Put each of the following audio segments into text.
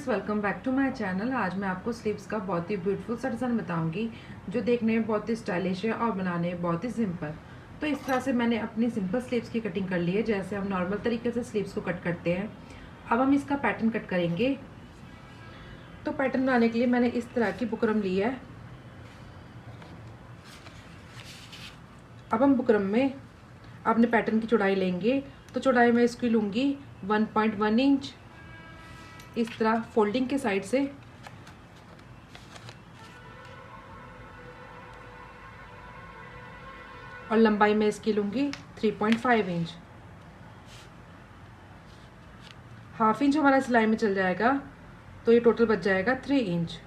Welcome back to my channel. आज मैं आपको स्लीव्स का बहुत ही ब्यूटीफुल सा डिज़ाइन बताऊंगी जो देखने में बहुत ही स्टाइलिश है और बनाने में बहुत ही सिंपल। तो इस तरह से मैंने अपनी सिंपल स्लीव्स की कटिंग कर ली है, जैसे हम नॉर्मल तरीके से स्लीव्स को कट करते हैं। अब हम इसका पैटर्न कट करेंगे। तो पैटर्न बनाने के लिए मैंने इस तरह की बुकरम ली है। अब हम बुकरम में अपने पैटर्न की चौड़ाई लेंगे। तो चौड़ाई मैं इसकी लूँगी 1.1 इंच, इस तरह फोल्डिंग के साइड से। और लंबाई में इसकी लूँगी 3.5 इंच। हाफ इंच हमारा सिलाई में चल जाएगा, तो ये टोटल बच जाएगा 3 इंच।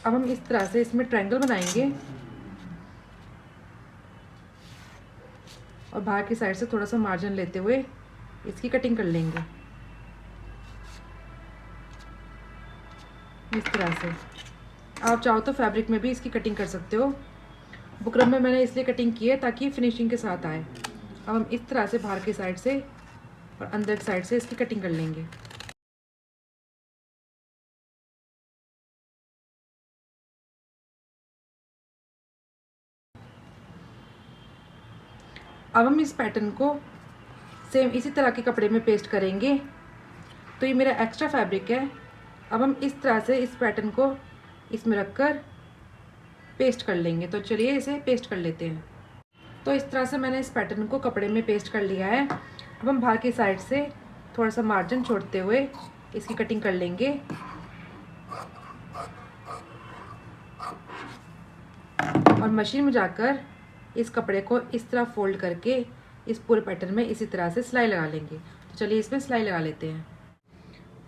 अब हम इस तरह से इसमें ट्रायंगल बनाएंगे और बाहर की साइड से थोड़ा सा मार्जिन लेते हुए इसकी कटिंग कर लेंगे इस तरह से। आप चाहो तो फैब्रिक में भी इसकी कटिंग कर सकते हो। बुकरम में मैंने इसलिए कटिंग की है ताकि फिनिशिंग के साथ आए। अब हम इस तरह से बाहर की साइड से और अंदर की साइड से इसकी कटिंग कर लेंगे। अब हम इस पैटर्न को सेम इसी तरह के कपड़े में पेस्ट करेंगे। तो ये मेरा एक्स्ट्रा फैब्रिक है। अब हम इस तरह से इस पैटर्न को इसमें रखकर पेस्ट कर लेंगे। तो चलिए इसे पेस्ट कर लेते हैं। तो इस तरह से मैंने इस पैटर्न को कपड़े में पेस्ट कर लिया है। अब हम बाहर की साइड से थोड़ा सा मार्जिन छोड़ते हुए इसकी कटिंग कर लेंगे। और मशीन में जाकर इस कपड़े को इस तरह फोल्ड करके इस पूरे पैटर्न में इसी तरह से सिलाई लगा लेंगे। तो चलिए इसमें सिलाई लगा लेते हैं।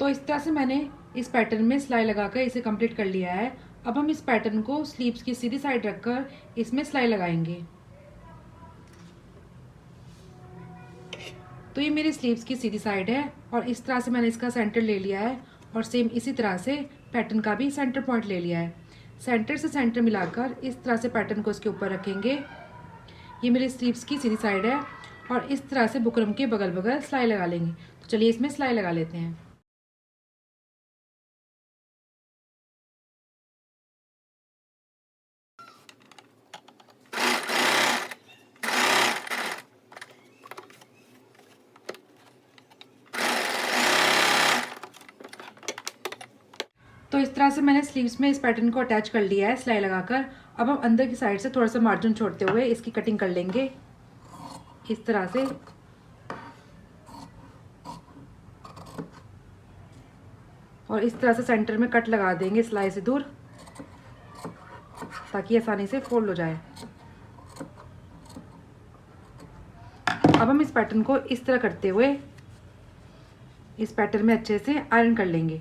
तो इस तरह से मैंने इस पैटर्न में सिलाई लगाकर इसे कंप्लीट कर लिया है। अब हम इस पैटर्न को स्लीव्स की सीधी साइड रखकर इसमें सिलाई लगाएंगे। तो ये मेरी स्लीव्स की सीधी साइड है और इस तरह से मैंने इसका सेंटर ले लिया है और सेम इसी तरह से पैटर्न का भी सेंटर पॉइंट ले लिया है। सेंटर से सेंटर मिलाकर इस तरह से पैटर्न को इसके ऊपर रखेंगे। ये मेरी स्लीव्स की सीधी साइड है और इस तरह से बुकरम के बगल बगल सिलाई लगा लेंगे। तो चलिए इसमें सिलाई लगा लेते हैं। तो इस तरह से मैंने स्लीव्स में इस पैटर्न को अटैच कर लिया है सिलाई लगाकर। अब हम अंदर की साइड से थोड़ा सा मार्जिन छोड़ते हुए इसकी कटिंग कर लेंगे इस तरह से। और इस तरह से सेंटर में कट लगा देंगे सिलाई से दूर, ताकि आसानी से फोल्ड हो जाए। अब हम इस पैटर्न को इस तरह करते हुए इस पैटर्न में अच्छे से आयरन कर लेंगे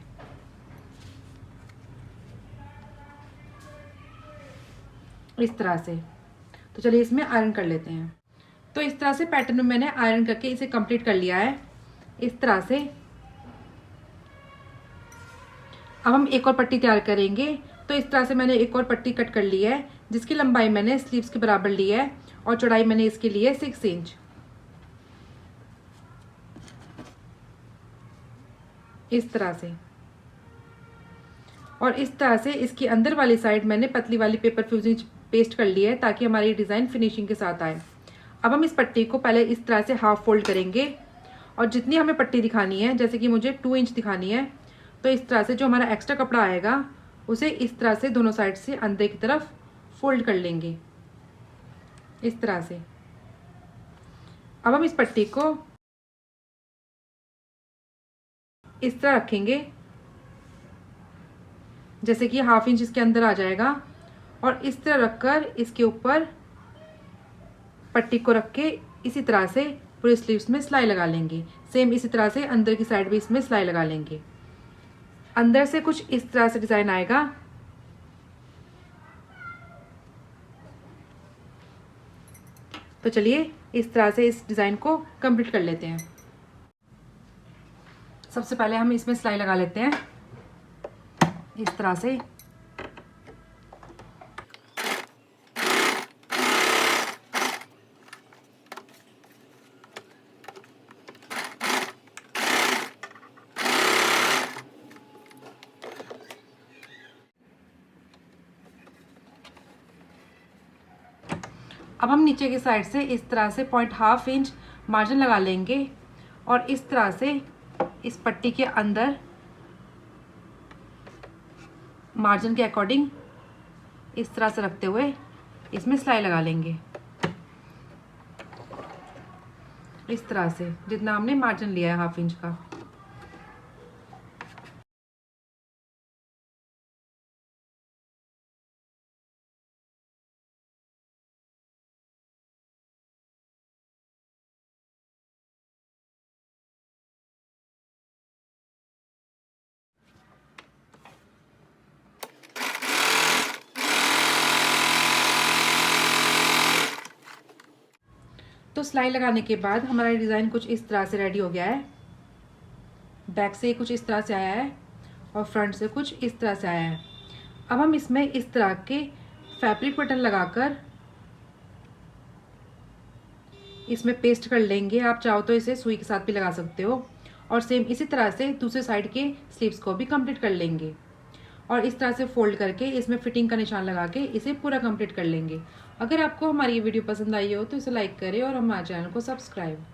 इस तरह से। तो चलिए इसमें आयरन कर लेते हैं। तो इस तरह से पैटर्न में मैंने आयरन करके इसे कंप्लीट कर लिया है इस तरह से। अब हम एक और पट्टी तैयार करेंगे। तो इस तरह से मैंने एक और पट्टी कट कर ली है, जिसकी लंबाई मैंने स्लीव्स के बराबर ली है और चौड़ाई मैंने इसके लिए 6 इंच। इस तरह से और इस तरह से इसकी अंदर वाली साइड मैंने पतली वाली पेपर फ्यूजिंग पेस्ट कर ली है, ताकि हमारी डिज़ाइन फिनिशिंग के साथ आए। अब हम इस पट्टी को पहले इस तरह से हाफ फोल्ड करेंगे और जितनी हमें पट्टी दिखानी है, जैसे कि मुझे 2 इंच दिखानी है, तो इस तरह से जो हमारा एक्स्ट्रा कपड़ा आएगा उसे इस तरह से दोनों साइड से अंदर की तरफ फोल्ड कर लेंगे इस तरह से। अब हम इस पट्टी को इस तरह रखेंगे जैसे कि हाफ इंच इसके अंदर आ जाएगा, और इस तरह रखकर इसके ऊपर पट्टी को रख के इसी तरह से पूरे स्लीव्स में सिलाई लगा लेंगे। सेम इसी तरह से अंदर की साइड भी इसमें सिलाई लगा लेंगे। अंदर से कुछ इस तरह से डिजाइन आएगा। तो चलिए इस तरह से इस डिजाइन को कंप्लीट कर लेते हैं। सबसे पहले हम इसमें सिलाई लगा लेते हैं इस तरह से। अब हम नीचे की साइड से इस तरह से 0.5 इंच मार्जिन लगा लेंगे और इस तरह से इस पट्टी के अंदर मार्जिन के अकॉर्डिंग इस तरह से रखते हुए इसमें सिलाई लगा लेंगे। इस तरह से जितना हमने मार्जिन लिया है 1/2 इंच का। तो सिलाई लगाने के बाद हमारा डिज़ाइन कुछ इस तरह से रेडी हो गया है। बैक से कुछ इस तरह से आया है और फ्रंट से कुछ इस तरह से आया है। अब हम इसमें इस तरह के फैब्रिक बटन लगाकर इसमें पेस्ट कर लेंगे। आप चाहो तो इसे सुई के साथ भी लगा सकते हो और सेम इसी तरह से दूसरे साइड के स्लीव्स को भी कंप्लीट कर लेंगे और इस तरह से फोल्ड करके इसमें फिटिंग का निशान लगा के इसे पूरा कंप्लीट कर लेंगे। अगर आपको हमारी ये वीडियो पसंद आई हो तो इसे लाइक करें और हमारे चैनल को सब्सक्राइब